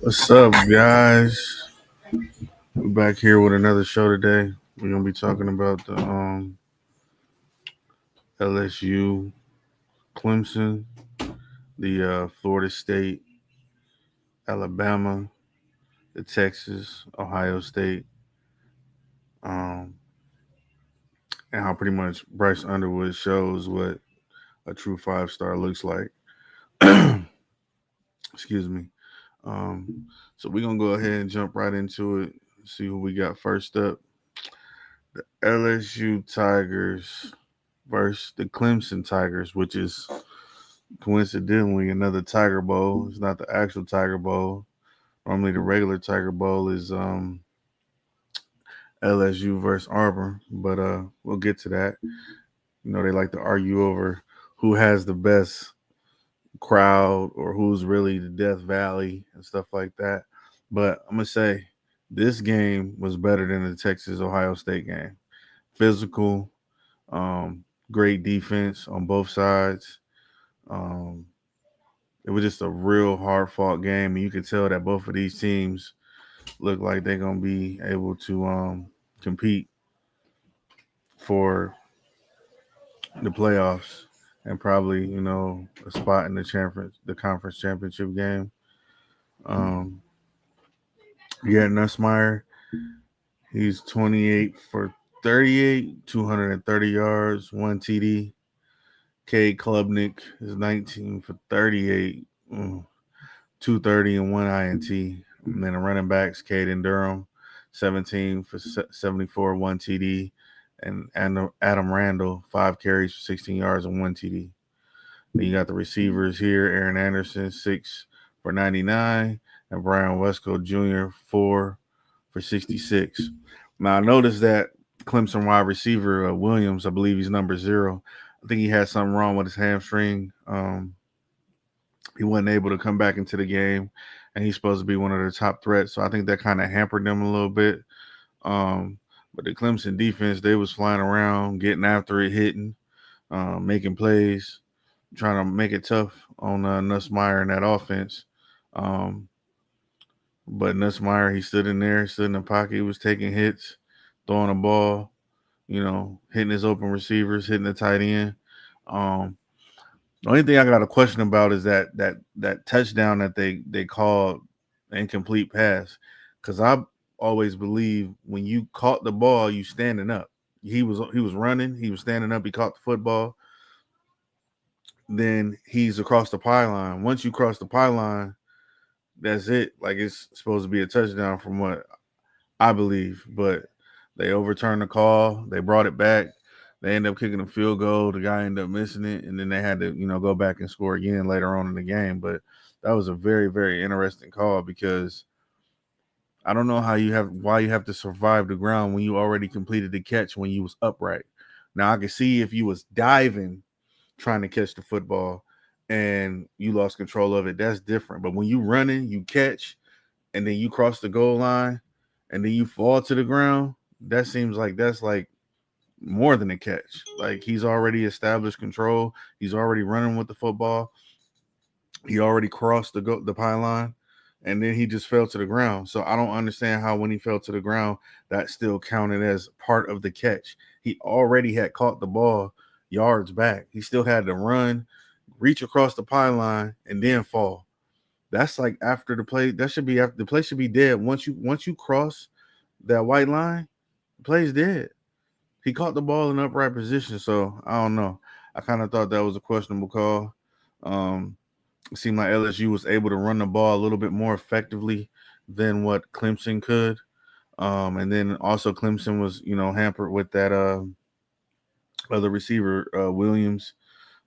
What's up, guys? We're back here with another show today. We're gonna be talking about the LSU, Clemson, the Florida State, Alabama, the Texas, Ohio State, um, and how pretty much Bryce Underwood shows what a true 5-star looks like. Excuse me. Um, so we're gonna go ahead and jump right into it. See who we got first up. The LSU Tigers versus the Clemson Tigers, which is coincidentally another Tiger Bowl. It's not the actual Tiger Bowl. Normally the regular Tiger Bowl is LSU versus Auburn, but we'll get to that. You know, they like to argue over who has the best crowd or who's really the Death Valley and stuff like that. But I'm gonna say this game was better than the Texas Ohio State game. Physical, great defense on both sides. Um, it was just a real hard fought game, and you could tell that both of these teams look like they're gonna be able to compete for the playoffs and probably a spot in the conference championship game. Um, yeah, Nussmeyer, he's 28 for 38, 230 yards, one TD. K. Klubnik is 19 for 38, 230 and one INT. And then the running backs, Caden Durham, 17 for 74, one TD. And Adam Randall, 5 carries for 16 yards and one TD. Then you got the receivers here, Aaron Anderson, 6 for 99. And Brian Wesco Jr., 4 for 66. Now, I noticed that Clemson wide receiver Williams, I believe he's number 0. I think he had something wrong with his hamstring. He wasn't able to come back into the game, and he's supposed to be one of the top threats. So I think that kind of hampered them a little bit. Um, but the Clemson defense, they was flying around, getting after it, hitting, making plays, trying to make it tough on Nussmeyer and that offense. Um, but Nussmeyer, he stood in there, stood in the pocket, he was taking hits, throwing the ball, hitting his open receivers, hitting the tight end. Um, the only thing I got a question about is that touchdown that they called incomplete pass, because I always believe when you caught the ball, you standing up. He was running, he was standing up, he caught the football, then he's across the pylon. Once you cross the pylon, that's it. Like it's supposed to be a touchdown from what I believe, but they overturned the call. They brought it back. They ended up kicking a field goal. The guy ended up missing it, and then they had to, go back and score again later on in the game. But that was a very, very interesting call because I don't know why you have to survive the ground when you already completed the catch when you was upright. Now I can see if you was diving trying to catch the football and you lost control of it, that's different. But when you running, you catch, and then you cross the goal line, and then you fall to the ground, that seems like that's like more than a catch. Like he's already established control. He's already running with the football. He already crossed the pylon, and then he just fell to the ground. So I don't understand how when he fell to the ground, that still counted as part of the catch. He already had caught the ball yards back. He still had to run, reach across the pylon, and then fall. That's like after the play. That should be after the play should be dead. Once you cross that white line, the play's dead. He caught the ball in upright position, so I don't know. I kind of thought that was a questionable call. Um, it seemed like LSU was able to run the ball a little bit more effectively than what Clemson could. And then also Clemson was, hampered with that other receiver, Williams,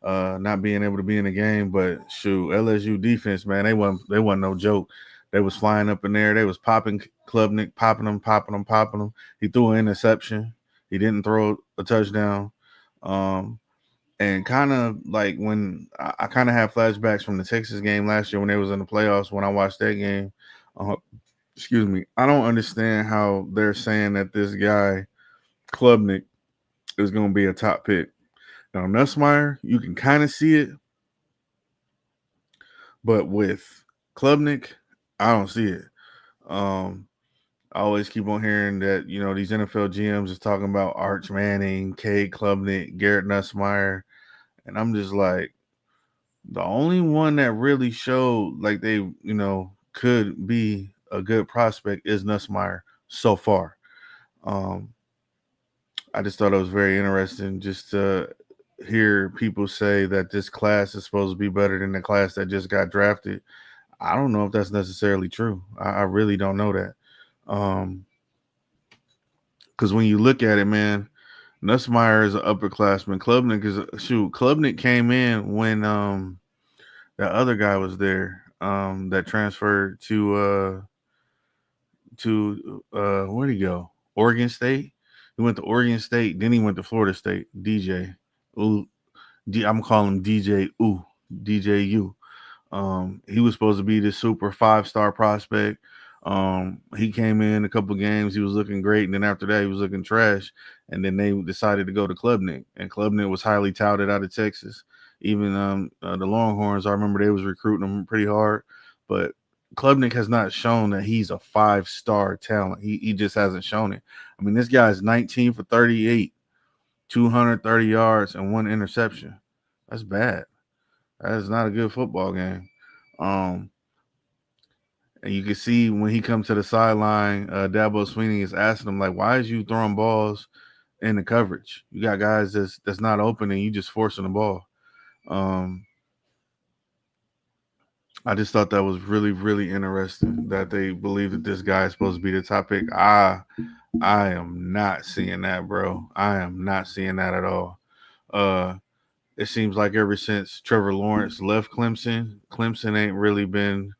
not being able to be in the game. But shoot, LSU defense, man, they wasn't no joke. They was flying up in there. They was popping Klubnik, popping them, popping them, popping them. He threw an interception. He didn't throw a touchdown. And kind of like when I kind of have flashbacks from the Texas game last year when they was in the playoffs when I watched that game. Excuse me. I don't understand how they're saying that this guy, Klubnik, is going to be a top pick. Now, Nussmeyer, you can kind of see it. But with Klubnik, I don't see it. Um, I always keep on hearing that, these NFL GMs is talking about Arch Manning, Cade Klubnik, Garrett Nussmeier, and I'm just like, the only one that really showed like they, could be a good prospect is Nussmeier so far. Um, I just thought it was very interesting just to hear people say that this class is supposed to be better than the class that just got drafted. I don't know if that's necessarily true. I really don't know that. Because when you look at it, man, Nussmeier is an upperclassman. Klubnik is Klubnik came in when that other guy was there. That transferred to where'd he go? Oregon State. He went to Oregon State. Then he went to Florida State. DJ. Ooh, I'm calling him DJ. Ooh, DJU. He was supposed to be this super 5-star prospect. He came in a couple of games, he was looking great, and then after that, he was looking trash. And then they decided to go to Klubnik, and Klubnik was highly touted out of Texas. Even the Longhorns, I remember they was recruiting him pretty hard, but Klubnik has not shown that he's a 5-star talent. He just hasn't shown it. I mean, this guy is 19 for 38, 230 yards, and 1 interception. That's bad. That is not a good football game. Um, and you can see when he comes to the sideline, Dabo Sweeney is asking him, like, why is you throwing balls in the coverage? You got guys that's not open and you just forcing the ball. I just thought that was really, really interesting that they believe that this guy is supposed to be the top pick. I am not seeing that, bro. I am not seeing that at all. It seems like ever since Trevor Lawrence left Clemson, Clemson ain't really been.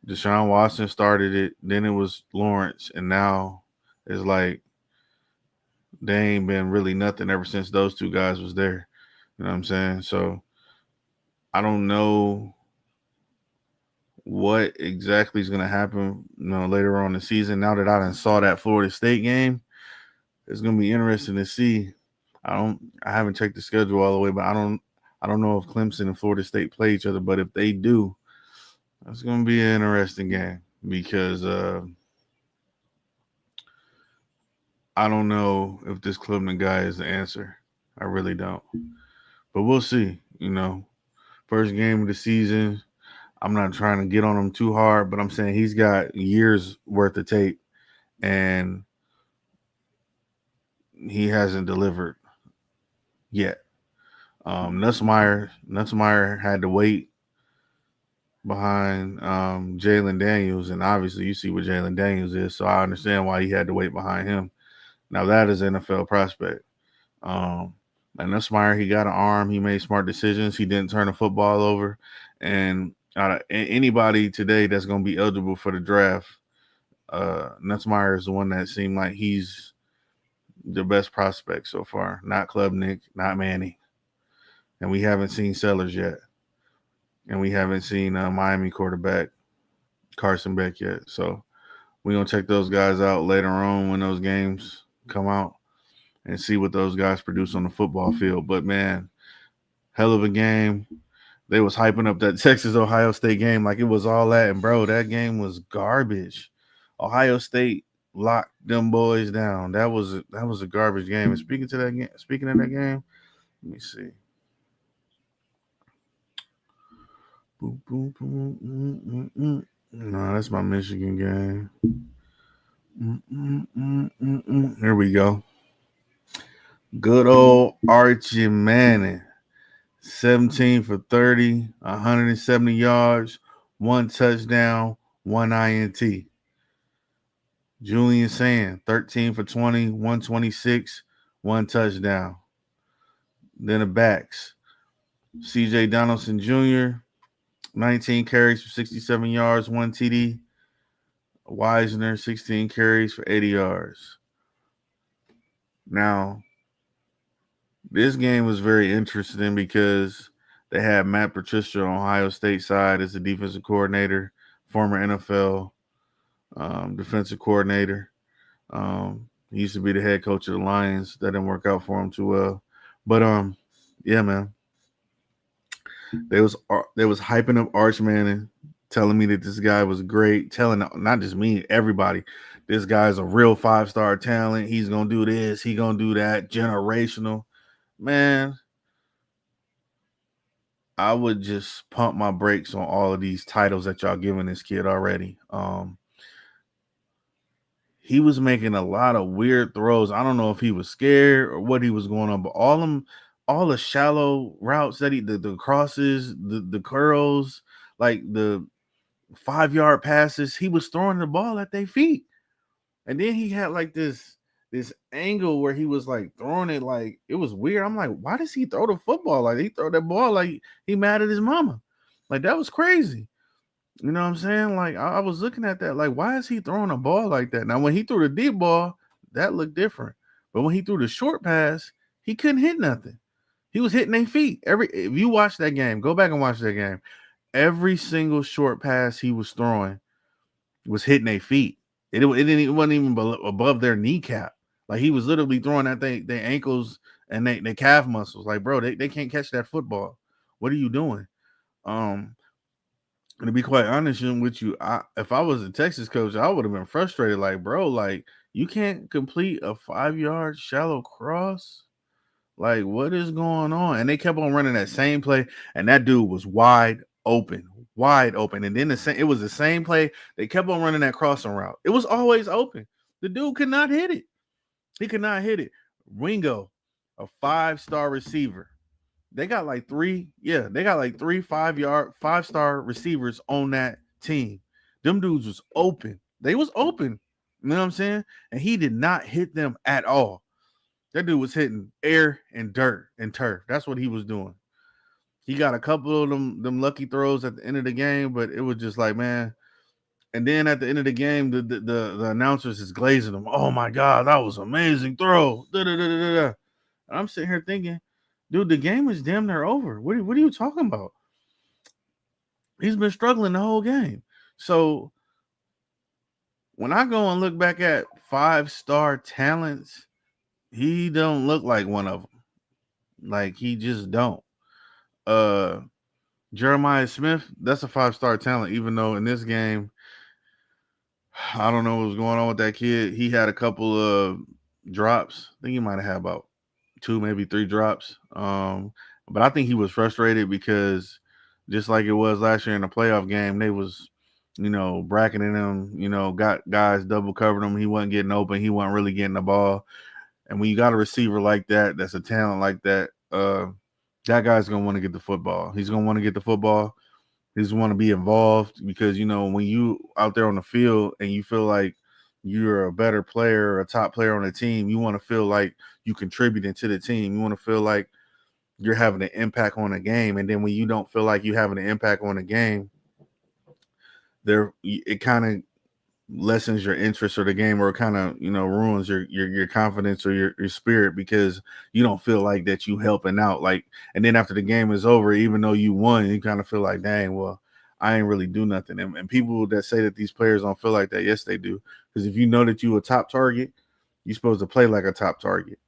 Deshaun Watson started it, then it was Lawrence, and now it's like they ain't been really nothing ever since those two guys was there. You know what I'm saying? So I don't know what exactly is going to happen, later on in the season. Now that I done saw that Florida State game, it's going to be interesting to see. I haven't checked the schedule all the way, but I don't know if Clemson and Florida State play each other. But if they do, that's going to be an interesting game because I don't know if this Cleveland guy is the answer. I really don't. But we'll see. First game of the season. I'm not trying to get on him too hard, but I'm saying he's got years worth of tape and he hasn't delivered yet. Nussmeier had to wait behind Jalen Daniels, and obviously you see what Jalen Daniels is, so I understand why he had to wait behind him. Now that is an NFL prospect. And Nussmeier, he got an arm. He made smart decisions. He didn't turn the football over. And anybody today that's going to be eligible for the draft, Nussmeier is the one that seemed like he's the best prospect so far. Not Klubnik, not Manning. And we haven't seen Sellers yet. And we haven't seen Miami quarterback Carson Beck yet. So we're going to check those guys out later on when those games come out and see what those guys produce on the football field. But, man, hell of a game. They was hyping up that Texas-Ohio State game like it was all that. And, bro, that game was garbage. Ohio State locked them boys down. That was a garbage game. And speaking of that game, let me see. Boom, boom, boom, No, that's my Michigan game. Here we go. Good old Archie Manning. 17 for 30, 170 yards, 1 touchdown, 1 INT. Julian Sand, 13 for 20, 126, 1 touchdown. Then the backs. CJ Donaldson Jr., 19 carries for 67 yards, 1 TD. Wisner, 16 carries for 80 yards. Now, this game was very interesting because they had Matt Patricia on Ohio State side as the defensive coordinator, former NFL defensive coordinator. He used to be the head coach of the Lions. That didn't work out for him too well. But yeah, man. They was hyping up Arch Manning telling me that this guy was great, telling not just me, everybody, this guy's a real 5-star talent. He's gonna do this, he gonna do that, generational. Man, I would just pump my brakes on all of these titles that y'all giving this kid already. He was making a lot of weird throws. I don't know if he was scared or what he was going on, but all the shallow routes that the crosses, the curls, like the 5-yard passes, he was throwing the ball at their feet. And then he had like this angle where he was like throwing it, like it was weird. I'm like, why does he throw the football? Like he throw that ball like he mad at his mama. Like that was crazy. You know what I'm saying? Like I was looking at that, like, why is he throwing a ball like that? Now, when he threw the deep ball, that looked different. But when he threw the short pass, he couldn't hit nothing. He was hitting their feet. If you watch that game, go back and watch that game. Every single short pass he was throwing was hitting their feet. It wasn't even above their kneecap. Like he was literally throwing at their ankles and their calf muscles. Like, bro, they can't catch that football. What are you doing? And to be quite honest with you, if I was a Texas coach, I would have been frustrated. Like, bro, like you can't complete a 5-yard shallow cross. Like, what is going on? And they kept on running that same play, and that dude was wide open. And then it was the same play. They kept on running that crossing route. It was always open. The dude could not hit it. He could not hit it. Ringo, a 5-star receiver. They got like three 5-star receivers on that team. Them dudes was open. They was open. You know what I'm saying? And he did not hit them at all. That dude was hitting air and dirt and turf. That's what he was doing. He got a couple of them lucky throws at the end of the game, but it was just like, man. And then at the end of the game, the announcers is glazing them. Oh my God, that was an amazing throw. I'm sitting here thinking, dude, the game is damn near over. What are you talking about? He's been struggling the whole game. So when I go and look back at 5-star talents, he don't look like one of them. Like he just don't. Jeremiah Smith, that's a 5-star talent, even though in this game, I don't know what was going on with that kid. He had a couple of drops. I think he might have had about 2, maybe 3 drops. But I think he was frustrated because just like it was last year in the playoff game, they was, bracketing him, got guys double covered him. He wasn't getting open. He wasn't really getting the ball. And when you got a receiver like that, that's a talent like that, that guy's going to want to get the football. He's going to want to get the football. He's want to be involved because, when you out there on the field and you feel like you're a better player or a top player on the team, you want to feel like you contributing to the team. You want to feel like you're having an impact on the game. And then when you don't feel like you're having an impact on the game, it kind of lessens your interest or the game, or kind of ruins your confidence or your spirit because you don't feel like that you helping out. Like, and then after the game is over, even though you won, you kind of feel like, dang, well, I ain't really do nothing. And people that say that these players don't feel like that, yes, they do. Because if you know that you a top target, you're supposed to play like a top target.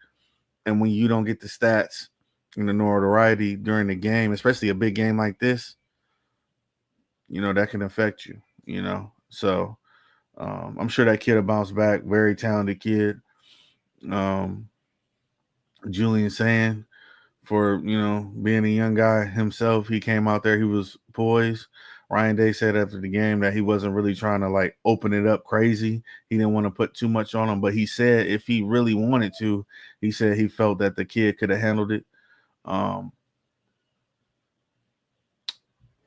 And when you don't get the stats and the notoriety during the game, especially a big game like this, that can affect you. So. I'm sure that kid will bounce back. Very talented kid. Julian Sand, for being a young guy himself, he came out there. He was poised. Ryan Day said after the game that he wasn't really trying to like open it up crazy. He didn't want to put too much on him, but he said if he really wanted to, he said he felt that the kid could have handled it. Now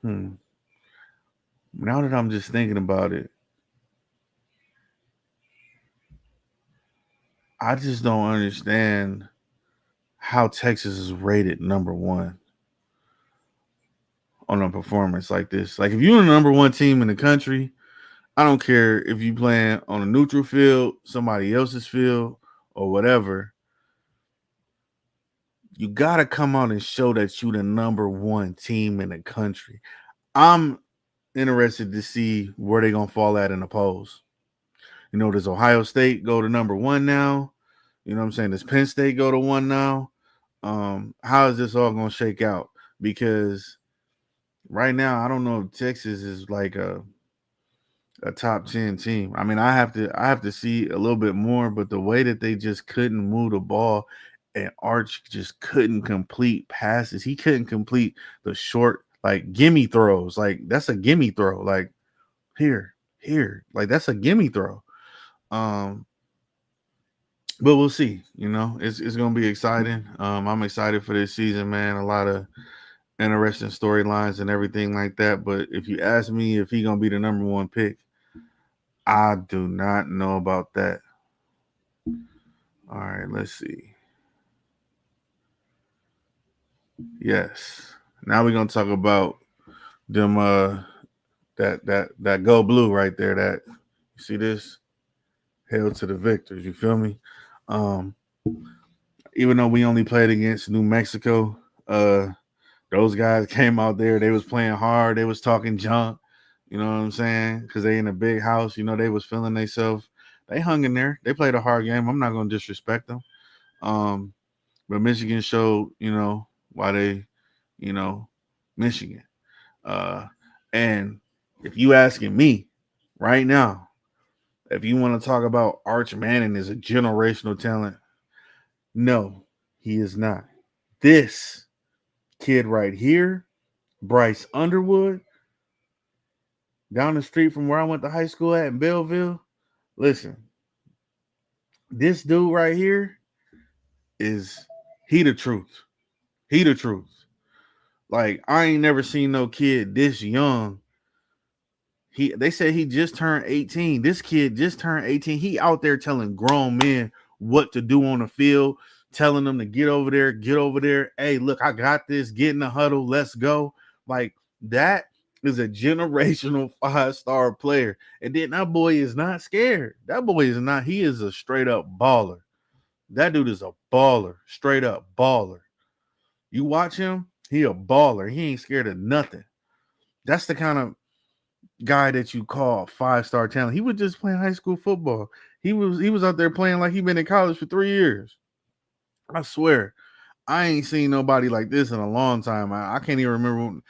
that I'm just thinking about it, I just don't understand how Texas is rated number 1 on a performance like this. Like, if you're the number 1 team in the country, I don't care if you playing on a neutral field, somebody else's field, or whatever. You got to come out and show that you the number 1 team in the country. I'm interested to see where they're going to fall at in the polls. Does Ohio State go to number 1 now? You know what I'm saying? Does Penn State go to 1 now? How is this all going to shake out? Because right now, I don't know if Texas is like a top 10 team. I mean, I have to see a little bit more, but the way that they just couldn't move the ball and Arch just couldn't complete passes. He couldn't complete the short like gimme throws. Like that's a gimme throw. Like here. Like that's a gimme throw. Um but we'll see. It's gonna be exciting. I'm excited for this season, man. A lot of interesting storylines and everything like that. But if you ask me if he gonna be the number one pick, I do not know about that. All right, let's see. Yes. Now we're gonna talk about them that go blue right there. That you see this? Hail to the victors, you feel me? Um, even though we only played against New Mexico, those guys came out there, they was playing hard, they was talking junk, you know what I'm saying? Because they in a big house, they was feeling themselves. They hung in there. They played a hard game. I'm not gonna disrespect them. Um, but Michigan showed, why they, you know, Michigan. Uh, and if you asking me right now, if you want to talk about Arch Manning as a generational talent, no, he is not. This kid right here, Bryce Underwood, down the street from where I went to high school at in Belleville. Listen, this dude right here is he the truth. He the truth. Like I ain't never seen no kid this young. They said he just turned 18. This kid just turned 18. He out there telling grown men what to do on the field, telling them to get over there, get over there. Hey, look, I got this. Get in the huddle. Let's go. Like that is a generational 5-star player. And then that boy is not scared. That boy is not. He is a straight up baller. That dude is a baller, straight up baller. You watch him, he a baller. He ain't scared of nothing. That's the kind of guy that you call 5-star talent. He was just playing high school football. He was out there playing like he been in college for 3 years. I swear, I ain't seen nobody like this in a long time. I can't even remember.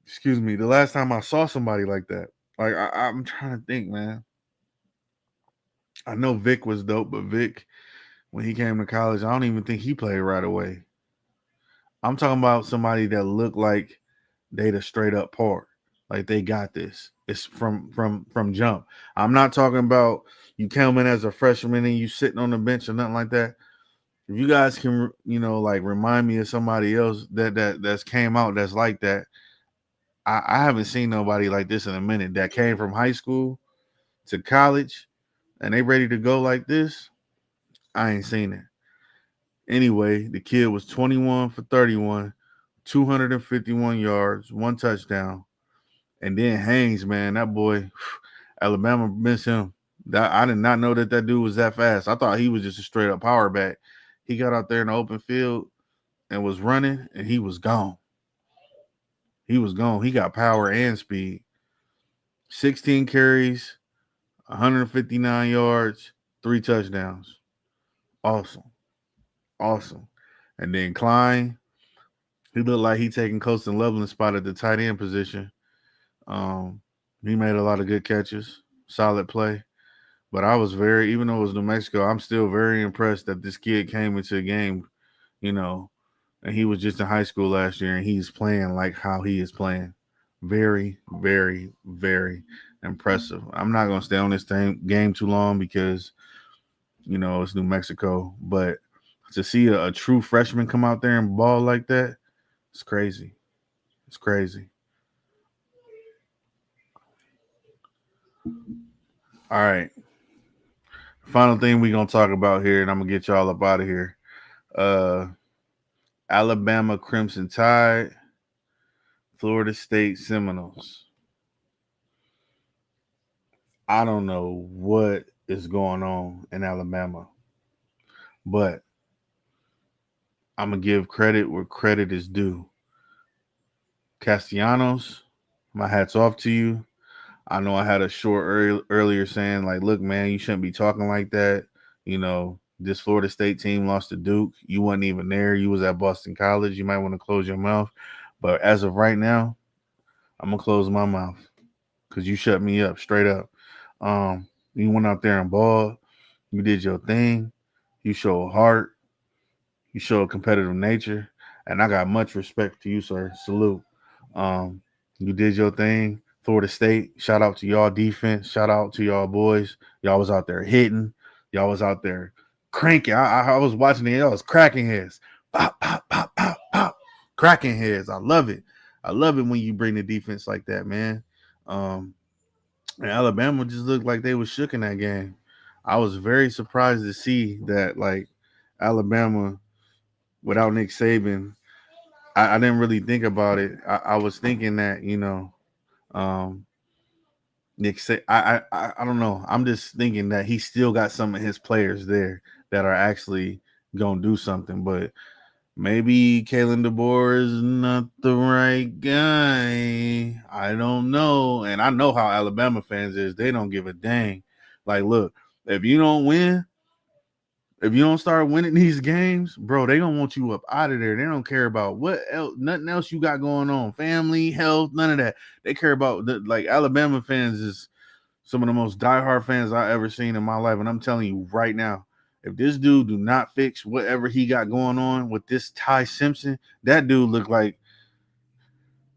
Excuse me, the last time I saw somebody like that. Like I'm trying to think, man. I know Vic was dope, but Vic, when he came to college, I don't even think he played right away. I'm talking about somebody that looked like they the straight up part. Like they got this. It's from jump. I'm not talking about you come in as a freshman and you sitting on the bench or nothing like that. If you guys can, like remind me of somebody else that's came out that's like that. I haven't seen nobody like this in a minute that came from high school to college and they ready to go like this. I ain't seen it. Anyway, the kid was 21 for 31, 251 yards, one touchdown. And then Haynes, man, that boy, Alabama missed him. I did not know that dude was that fast. I thought he was just a straight up power back. He got out there in the open field and was running, and he was gone. He was gone. He got power and speed. 16 carries, 159 yards, 3 touchdowns. Awesome. Awesome. And then Klein, he looked like he taking Colston Loveland's spot at the tight end position. He made a lot of good catches, solid play. But I was even though it was New Mexico, I'm still very impressed that this kid came into the game, and he was just in high school last year and he's playing like how he is playing. Very, very, very impressive. I'm not going to stay on this game too long because, it's New Mexico. But to see a true freshman come out there and ball like that, it's crazy. It's crazy. All right. Final thing we're gonna talk about here, and I'm gonna get y'all up out of here. Alabama Crimson Tide, Florida State Seminoles. I don't know what is going on in Alabama, but I'm gonna give credit where credit is due. Castellanos, my hat's off to you. I know I had a short earlier saying like, look, man, you shouldn't be talking like that. This Florida State team lost to Duke. You wasn't even there. You was at Boston College. You might want to close your mouth. But as of right now, I'm gonna close my mouth because you shut me up straight up. You went out there and balled. You did your thing. You show heart. You show a competitive nature, and I got much respect to you, sir. Salute. Um, you did your thing. Florida State. Shout out to y'all defense. Shout out to y'all boys. Y'all was out there hitting. Y'all was out there cranking. I was watching it. Y'all was cracking heads. Pop, pop, pop, pop, pop. Cracking heads. I love it. I love it when you bring the defense like that, man. Um, and Alabama just looked like they was shook in that game. I was very surprised to see that, like, Alabama without Nick Saban. I didn't really think about it. I was thinking that, um, I don't know. I'm just thinking that he still got some of his players there that are actually gonna do something, but maybe Kalen DeBoer is not the right guy. I don't know. And I know how Alabama fans is. They don't give a dang. Like, look, if you don't win, if you don't start winning these games, bro, they don't want you up out of there. They don't care about what else, nothing else you got going on, family, health, none of that. They care about like Alabama fans is some of the most diehard fans I ever seen in my life. And I'm telling you right now, if this dude do not fix whatever he got going on with this Ty Simpson, that dude looked like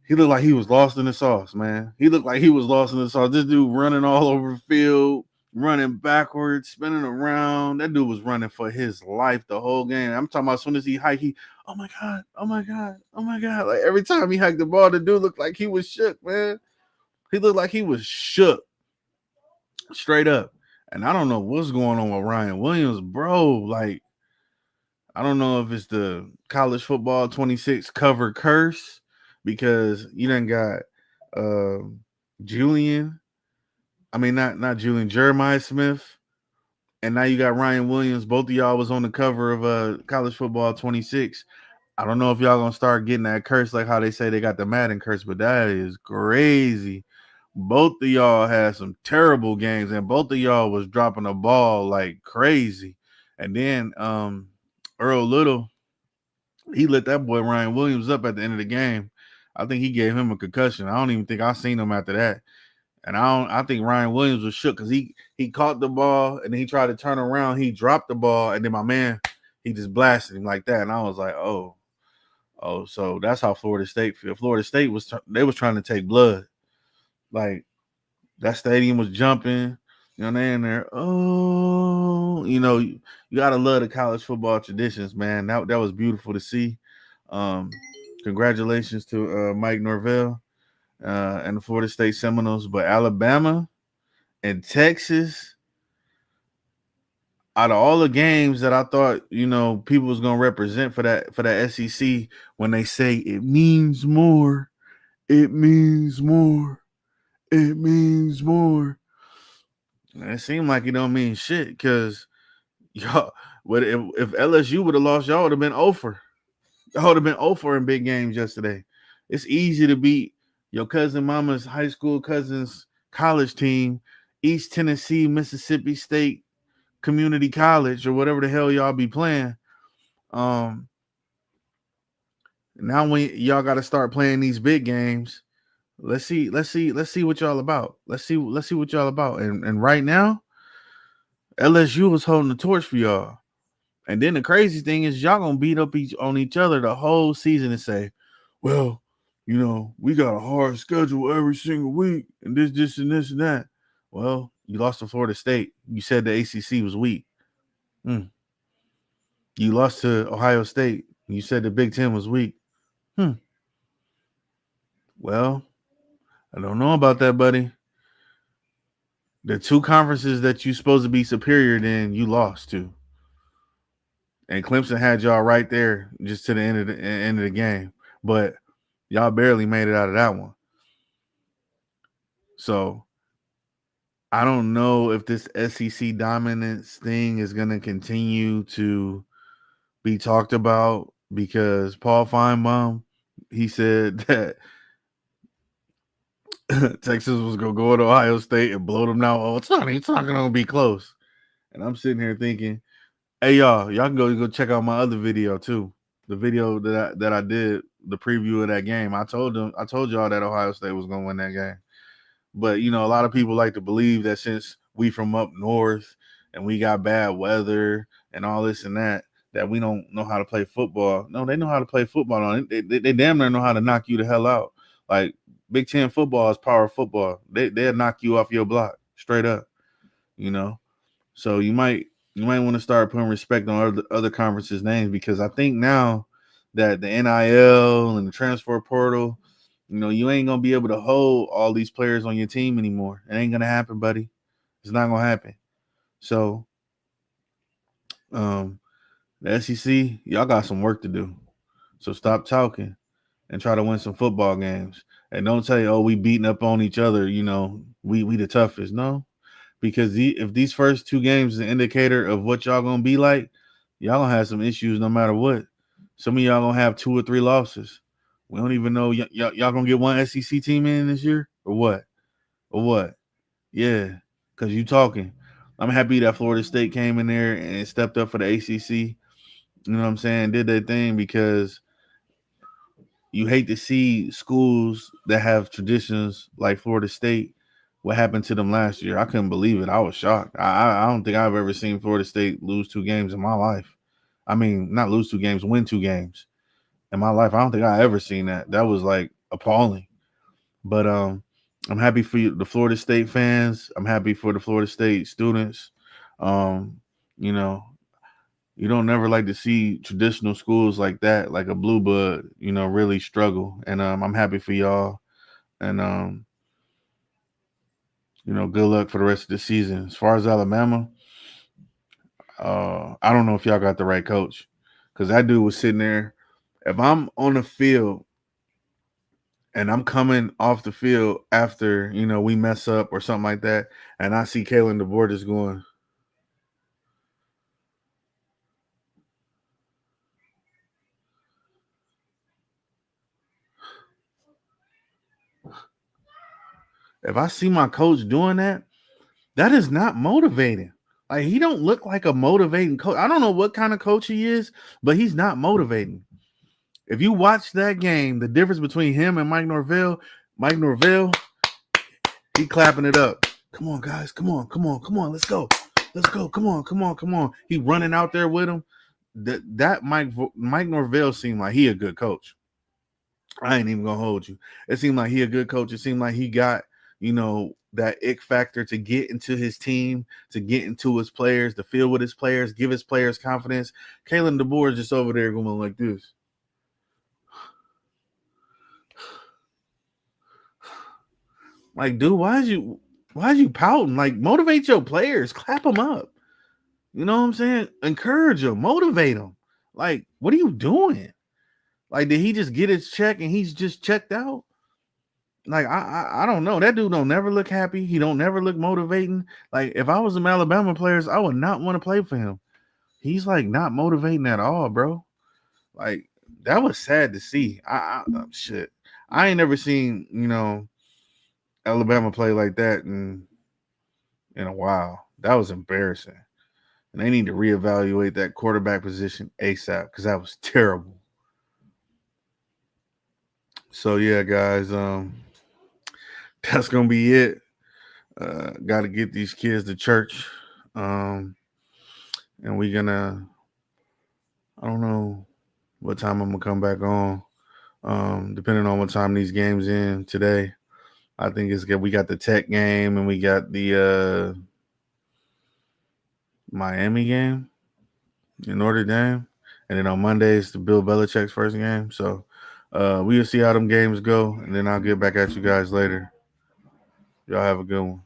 he was lost in the sauce, man. He looked like he was lost in the sauce. This dude running all over the field, running backwards, spinning around. That dude was running for his life the whole game. I'm talking about as soon as he hiked, oh my God, oh my God, oh my God. Like every time he hiked the ball, the dude looked like he was shook, man. He looked like he was shook. Straight up. And I don't know what's going on with Ryan Williams, bro. Like, I don't know if it's the college football 26 cover curse because you done got Julian. I mean, not Julian, Jeremiah Smith. And now you got Ryan Williams. Both of y'all was on the cover of college football 26. I don't know if y'all gonna start getting that curse like how they say they got the Madden curse, but that is crazy. Both of y'all had some terrible games, and both of y'all was dropping the ball like crazy. And then Earl Little, he lit that boy Ryan Williams up at the end of the game. I think he gave him a concussion. I don't even think I seen him after that. And I think Ryan Williams was shook because he caught the ball and then he tried to turn around. He dropped the ball, and then my man, he just blasted him like that. And I was like, oh, so that's how Florida State feel. Florida State they was trying to take blood. Like, that stadium was jumping. You know, they in there. Oh, you gotta love the college football traditions, man. That was beautiful to see. Um, Congratulations to Mike Norvell and the Florida State Seminoles. But Alabama and Texas, out of all the games that I thought, people was gonna represent for that SEC, when they say it means more, it means more, it means more. It seemed like it don't mean shit because y'all. What if LSU would have lost? Y'all would have been over. Y'all would have been over in big games yesterday. It's easy to beat your cousin mama's high school cousin's college team, East Tennessee, Mississippi State Community College, or whatever the hell y'all be playing. Now when y'all got to start playing these big games, let's see what y'all about. Let's see what y'all about. And right now, LSU was holding the torch for y'all. And then the crazy thing is y'all gonna beat up on each other the whole season and say, well, we got a hard schedule every single week and this and this and that. Well, you lost to Florida State. You said the ACC was weak. You lost to Ohio State. You said the Big Ten was weak. Well, I don't know about that, buddy. The two conferences that you're supposed to be superior than, you lost to. And Clemson had y'all right there just to the end of the game. But y'all barely made it out of that one. So I don't know if this SEC dominance thing is going to continue to be talked about, because Paul Feinbaum, he said that Texas was going to go to Ohio State and blow them down. Oh, it's not going to be close. And I'm sitting here thinking, hey, y'all can go check out my other video too. The video that I did the preview of that game. I told y'all that Ohio State was gonna win that game. But a lot of people like to believe that since we from up north and we got bad weather and all this and that we don't know how to play football. No, they know how to play football. On it. They damn near know how to knock you the hell out. Like Big Ten football is power football. They'll knock you off your block straight up. So you might want to start putting respect on other conferences' names, because I think now that the NIL and the transfer portal, you ain't gonna be able to hold all these players on your team anymore. It ain't gonna happen, buddy. It's not gonna happen. So, the SEC, y'all got some work to do. So stop talking and try to win some football games. And don't say, "Oh, we beating up on each other." We the toughest. No, because if these first two games is an indicator of what y'all gonna be like, y'all gonna have some issues no matter what. Some of y'all gonna have 2 or 3 losses. We don't even know y'all gonna get one SEC team in this year or what? Yeah, because you talking. I'm happy that Florida State came in there and stepped up for the ACC. You know what I'm saying? Did their thing, because you hate to see schools that have traditions like Florida State. What happened to them last year? I couldn't believe it. I was shocked. I don't think I've ever seen Florida State lose 2 games in my life. I mean, not lose 2 games, win 2 games in my life. I don't think I ever seen that. That was like appalling. But I'm happy for the Florida State fans. I'm happy for the Florida State students. You know, you don't never like to see traditional schools like that, like a Blue Bud, really struggle. And I'm happy for y'all. And good luck for the rest of the season. As far as Alabama, I don't know if y'all got the right coach, because that dude was sitting there. If I'm on the field and I'm coming off the field after, we mess up or something like that, and I see Kalen DeBoer just going, if I see my coach doing that, that is not motivating. Like, he don't look like a motivating coach. I don't know what kind of coach he is, but he's not motivating. If you watch that game, the difference between him and Mike Norvell, he clapping it up. Come on, guys. Come on. Let's go. Come on. He running out there with him. That Mike Norvell seemed like he a good coach. I ain't even gonna hold you. It seemed like he a good coach. It seemed like he got, that ick factor to get into his team, to get into his players, to feel with his players, give his players confidence. Kalen DeBoer is just over there going like this. Like, dude, why is you pouting? Like, motivate your players, clap them up. You know what I'm saying? Encourage them, motivate them. Like, what are you doing? Like, did he just get his check and he's just checked out? Like, I don't know. That dude don't never look happy. He don't never look motivating. Like, if I was some Alabama players, I would not want to play for him. He's like not motivating at all, bro. Like, that was sad to see. Shit. I ain't never seen, Alabama play like that in a while. That was embarrassing. And they need to reevaluate that quarterback position ASAP, because that was terrible. So yeah, guys, that's gonna be it. Got to get these kids to church, and we're gonna. I don't know what time I'm gonna come back on. Depending on what time these games in today, I think it's good. We got the Tech game and we got the Miami game in Notre Dame, and then on Monday it's the Bill Belichick's first game. So we'll see how them games go, and then I'll get back at you guys later. Y'all have a good one.